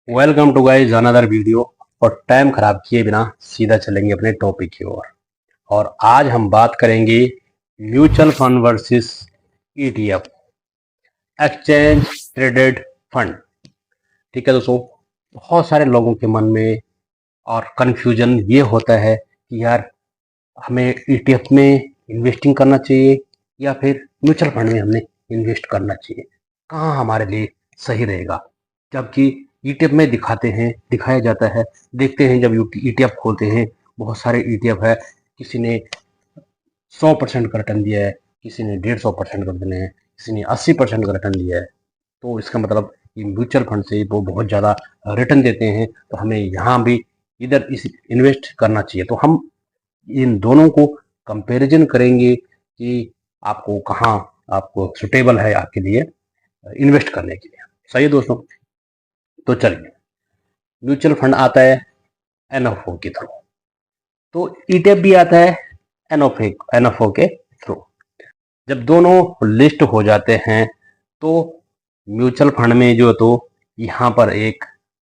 Welcome to guys another video. और time खराब किए बिना सीधा चलेंगे अपने टॉपिक की ओर। और आज हम बात करेंगे mutual fund versus ETF, exchange traded fund. ठीक है दोस्तों, बहुत सारे लोगों के मन में और कंफ्यूजन ये होता है कि यार हमें ईटीएफ में इन्वेस्टिंग करना चाहिए या फिर म्यूचुअल फंड में हमने इन्वेस्ट करना चाहिए, कहाँ हमारे लिए सही रहेगा। जबकि ईटीएफ में दिखाया जाता है, देखते हैं जब ईटीएफ खोलते हैं, बहुत सारे ईटीएफ है, किसी ने 100% का रिटर्न दिया है, किसी ने 150% का रिटर्न है, किसी ने 80% का रिटर्न दिया है। तो इसका मतलब ये म्यूचुअल फंड से वो बहुत ज़्यादा रिटर्न देते हैं, तो हमें यहाँ भी इधर इस इन्वेस्ट करना चाहिए। तो हम इन दोनों को कंपैरिजन करेंगे कि आपको कहाँ आपको सुटेबल है आपके लिए इन्वेस्ट करने के लिए। सही है दोस्तों, तो चलिए, म्यूचुअल फंड आता है एनएफओ के थ्रू, तो ईटीएफ भी आता है एनएफओ के थ्रू। जब दोनों लिस्ट हो जाते हैं तो म्यूचुअल फंड में जो तो यहाँ पर एक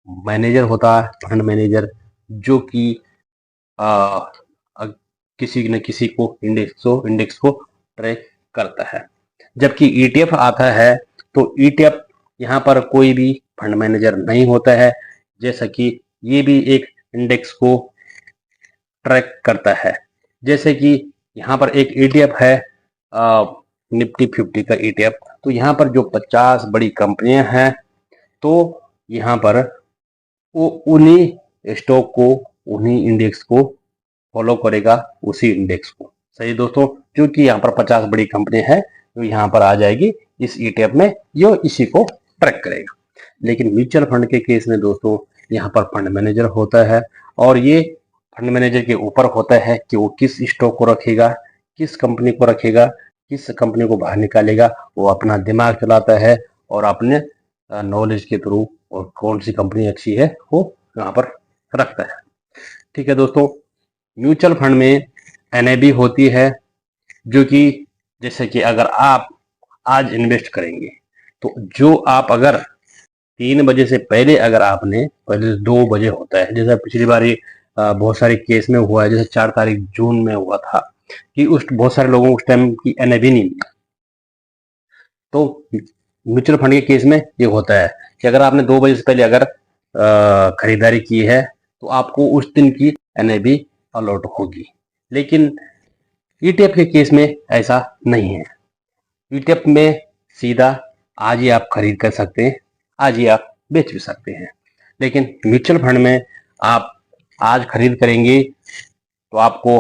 मैनेजर होता है, फंड मैनेजर, जो कि किसी न किसी को इंडेक्स को ट्रैक करता है। जबकि ईटीएफ आता है तो ईटीएफ यहाँ पर कोई भी फंड मैनेजर नहीं होता है, जैसा कि ये भी एक इंडेक्स को ट्रैक करता है। जैसे कि यहाँ पर एक ईटीएफ है निफ्टी 50 का ईटीएफ, तो यहाँ पर जो 50 बड़ी कंपनियां हैं, तो यहाँ पर वो उन्हीं स्टॉक को, उन्हीं इंडेक्स को फॉलो करेगा, उसी इंडेक्स को। सही दोस्तों, क्योंकि यहाँ पर 50 बड़ी कंपनी है तो यहाँ पर आ जाएगी इस ईटीएफ में, जो इसी को ट्रैक करेगा। लेकिन म्यूचुअल फंड के केस में दोस्तों, यहाँ पर फंड मैनेजर होता है, और ये फंड मैनेजर के ऊपर होता है कि वो किस स्टॉक को रखेगा, किस कंपनी को रखेगा, किस कंपनी को बाहर निकालेगा। वो अपना दिमाग चलाता है और अपने नॉलेज के थ्रू और कौन सी कंपनी अच्छी है वो यहाँ पर रखता है। ठीक है दोस्तों, म्यूचुअल फंड में एनएबी होती है, जो कि जैसे कि अगर आप आज इन्वेस्ट करेंगे तो जो आप अगर 3 बजे से पहले, अगर आपने पहले 2 बजे होता है, जैसे पिछली बार बहुत सारे केस में हुआ है, जैसे 4 तारीख जून में हुआ था कि उस बहुत सारे लोगों को उस टाइम की एनएबी नहीं मिली। तो म्यूचुअल फंड के केस में ये होता है कि अगर आपने 2 बजे से पहले अगर खरीदारी की है तो आपको उस दिन की एनएबी अलॉट होगी। लेकिन ईटीएफ के केस में ऐसा नहीं है। ईटीएफ में सीधा आज ही आप खरीद कर सकते हैं, आज ही आप बेच भी सकते हैं। लेकिन म्यूचुअल फंड में आप आज खरीद करेंगे तो आपको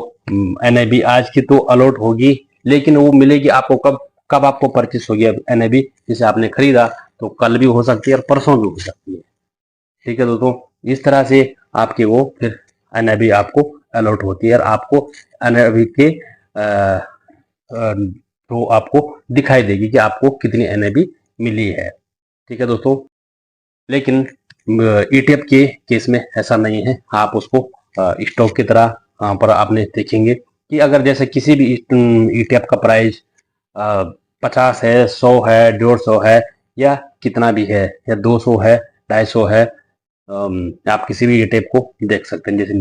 एनआईबी आज की तो अलॉट होगी, लेकिन वो मिलेगी आपको कब कब आपको परचेस होगी एनआईबी। जैसे आपने खरीदा तो कल भी हो सकती है और परसों भी हो सकती है। ठीक है दोस्तों, इस तरह से आपके वो फिर एनआईबी आपको अलॉट होती है और आपको एनआईबी के तो आपको दिखाई देगी कि आपको कितनी एनआईबी मिली है। ठीक है दोस्तों, लेकिन ईटीएफ के केस में ऐसा नहीं है। आप उसको स्टॉक की तरह यहाँ पर आपने देखेंगे कि अगर जैसे किसी भी ईटीएफ का प्राइस 50 है, 100 है, 150 है, या कितना भी है, या 200 है, 250 है, आप किसी भी ईटीएफ को देख सकते हैं। जैसे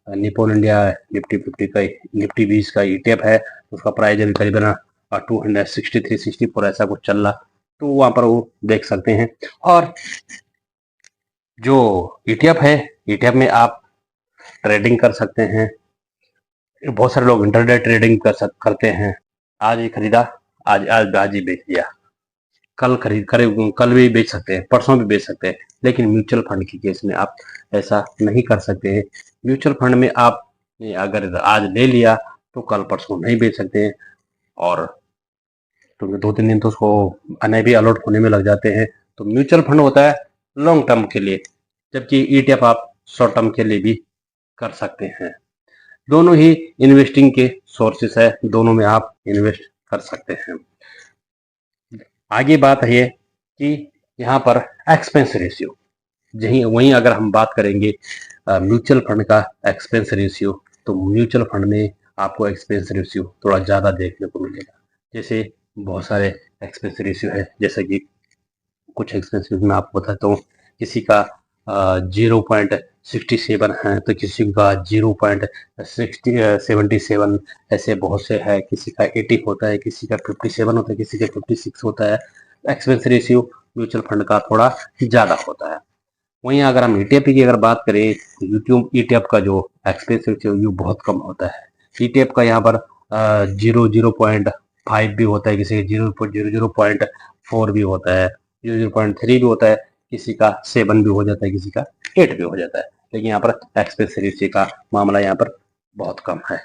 निप्पॉन इंडिया निफ्टी 50 का, निफ्टी 20 का ईटीएफ है, उसका प्राइस अभी करीबन 263-64 ऐसा कुछ चल रहा, तो वहाँ पर वो देख सकते हैं। और जो ईटीएफ है, ईटीएफ में आप ट्रेडिंग कर सकते हैं। बहुत सारे लोग इंटरडे ट्रेडिंग करते हैं। आज ही खरीदा, आज ही बेच दिया, कल भी बेच सकते हैं, परसों भी बेच सकते हैं। लेकिन म्यूचुअल फंड के केस में आप ऐसा नहीं कर सकते हैं। म्यूचुअल फंड में आप अगर आज ले लिया तो कल परसों नहीं बेच सकते हैं, और तो 2-3 दिन तो उसको आने भी अलॉट होने में लग जाते हैं। तो म्यूचुअल फंड होता है लॉन्ग टर्म के लिए, जबकि ईटीएफ आप शॉर्ट टर्म के लिए भी कर सकते हैं। दोनों ही इन्वेस्टिंग के सोर्सेस है, दोनों में आप इन्वेस्ट कर सकते हैं। आगे बात है कि यहाँ पर एक्सपेंस रेशियो, वहीं अगर हम बात करेंगे म्यूचुअल फंड का एक्सपेंस रेशियो, तो म्यूचुअल फंड में आपको एक्सपेंस रेशियो थोड़ा ज़्यादा देखने को मिलेगा। जैसे बहुत सारे एक्सपेंस रेशियो है, जैसे कि कुछ एक्सपेंस मैं आपको बताता हूँ। किसी का 0.67 है तो किसी का 0.77, ऐसे बहुत से है। किसी का 80 होता है, किसी का 57 होता है, किसी का 56 होता है। एक्सपेंस रेशियो म्यूचुअल फंड का थोड़ा ज़्यादा होता है। वहीं अगर हम ईटीएफ की अगर बात करें तो यूट्यूब ईटीएफ का जो एक्सपेंस रेशियो ये बहुत कम होता है। ईटीएफ का यहाँ पर 0.5 भी होता है, किसी का 0.4 भी होता है, 0.3 भी होता है, किसी का 7 भी हो जाता है, किसी का 8 भी हो जाता है। लेकिन यहाँ पर एक्सपेंस रेशियो का मामला यहाँ पर बहुत कम है।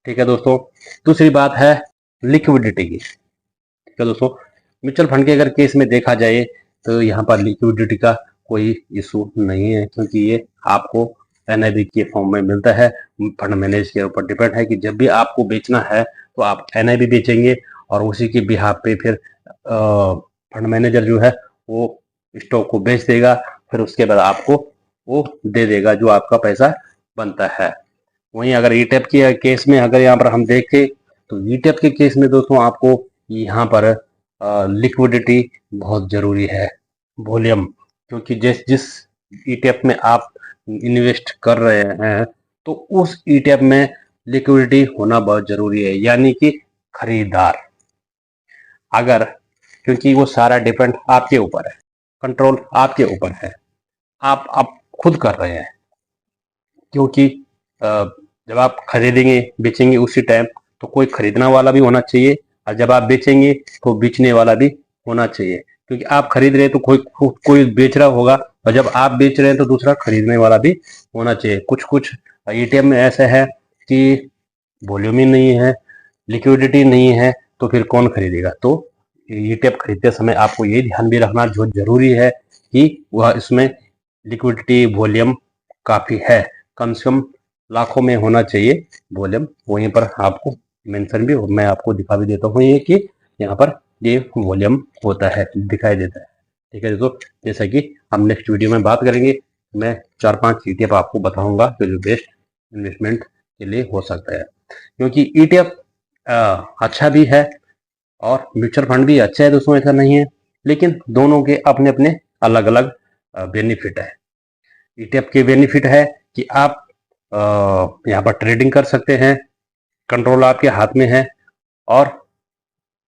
ठीक है दोस्तों। दूसरी बात है लिक्विडिटी की। ठीक है दोस्तों, म्यूचुअल फंड के अगर केस में देखा जाए तो यहाँ पर लिक्विडिटी का कोई इशू नहीं है, क्योंकि ये आपको एनआईबी के फॉर्म में मिलता है। फंड मैनेज के ऊपर डिपेंड है कि जब भी आपको बेचना है तो आप एनआईबी बेचेंगे और उसी के बिहाफ पे फिर फंड मैनेजर जो है वो स्टॉक को बेच देगा, फिर उसके बाद आपको वो दे देगा जो आपका पैसा बनता है। वहीं अगर ईटीएफ के केस में अगर यहाँ पर हम देखें तो ईटीएफ के केस में दोस्तों आपको यहाँ पर लिक्विडिटी बहुत जरूरी है, वॉल्यूम, क्योंकि जिस जिस ईटीएफ में आप इन्वेस्ट कर रहे हैं तो उस ईटीएफ में लिक्विडिटी होना बहुत जरूरी है, यानी कि खरीदार। अगर, क्योंकि वो सारा डिपेंड आपके ऊपर है, कंट्रोल आपके ऊपर है, आप खुद कर रहे हैं। क्योंकि जब आप खरीदेंगे बेचेंगे उसी टाइम तो कोई खरीदने वाला भी होना चाहिए, और जब आप बेचेंगे तो बेचने वाला भी होना चाहिए। क्योंकि आप खरीद रहे हैं तो कोई बेच रहा होगा, और जब आप बेच रहे हैं तो दूसरा खरीदने वाला भी होना चाहिए। कुछ कुछ ईटीएफ में ऐसा है कि वॉल्यूम ही नहीं है, लिक्विडिटी नहीं है, तो फिर कौन खरीदेगा। तो ईटीएफ खरीदते समय आपको ये ध्यान भी रखना जो जरूरी है कि वह इसमें लिक्विडिटी वॉल्यूम काफी है, कम से कम लाखों में होना चाहिए वॉल्यूम। वहीं पर आपको मेंशन भी, मैं आपको दिखा भी देता हूँ ये कि यहाँ पर ये वॉल्यूम होता है, दिखाई देता है। ठीक है दोस्तों, जैसा कि हम नेक्स्ट वीडियो में बात करेंगे, मैं 4-5 ईटीएफ आपको बताऊंगा जो बेस्ट इन्वेस्टमेंट के लिए हो सकता है। क्योंकि ईटीएफ अच्छा भी है और म्यूचुअल फंड भी अच्छा है दोस्तों, ऐसा नहीं है, लेकिन दोनों के अपने अपने अलग अलग बेनिफिट है। ईटीएफ के बेनिफिट है कि आप यहाँ पर ट्रेडिंग कर सकते हैं, कंट्रोल आपके हाथ में है, और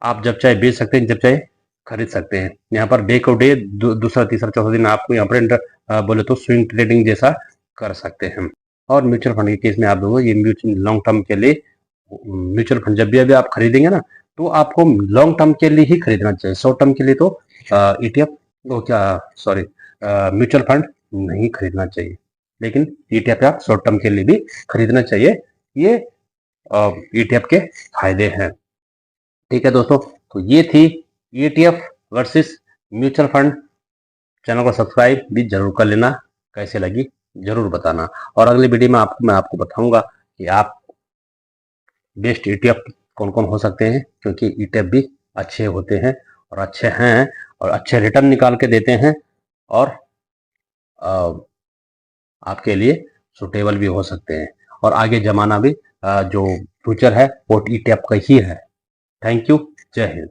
आप जब चाहे बेच सकते हैं, जब चाहे खरीद सकते हैं। यहाँ पर डे को डे दूसरा तीसरा चौथा दिन आपको यहाँ पर बोले तो स्विंग ट्रेडिंग जैसा कर सकते हैं। और म्यूचुअल फंड के केस में आप देखो ये लॉन्ग टर्म के लिए म्यूचुअल फंड जब भी अभी आप खरीदेंगे ना तो आपको लॉन्ग टर्म के लिए ही खरीदना चाहिए। शॉर्ट टर्म के लिए तो ईटीएफ वो क्या सॉरी म्यूचुअल फंड नहीं खरीदना चाहिए, लेकिन ईटीएफ आप शॉर्ट टर्म के लिए भी खरीदना चाहिए। ये ईटीएफ के फायदे हैं। ठीक है दोस्तों, तो ये थी ETF versus mutual fund. Channel को सब्सक्राइब भी जरूर कर लेना, कैसे लगी जरूर बताना, और अगली वीडियो में मैं आपको बताऊंगा कि आप बेस्ट ईटीएफ कौन कौन हो सकते हैं, क्योंकि ईटीएफ भी अच्छे होते हैं और अच्छे हैं और अच्छे रिटर्न निकाल के देते हैं, और आपके लिए सुटेबल भी हो सकते हैं, और आगे जमाना भी जो फ्यूचर है वो ईटीएफ का ही है। थैंक यू, जय हिंद।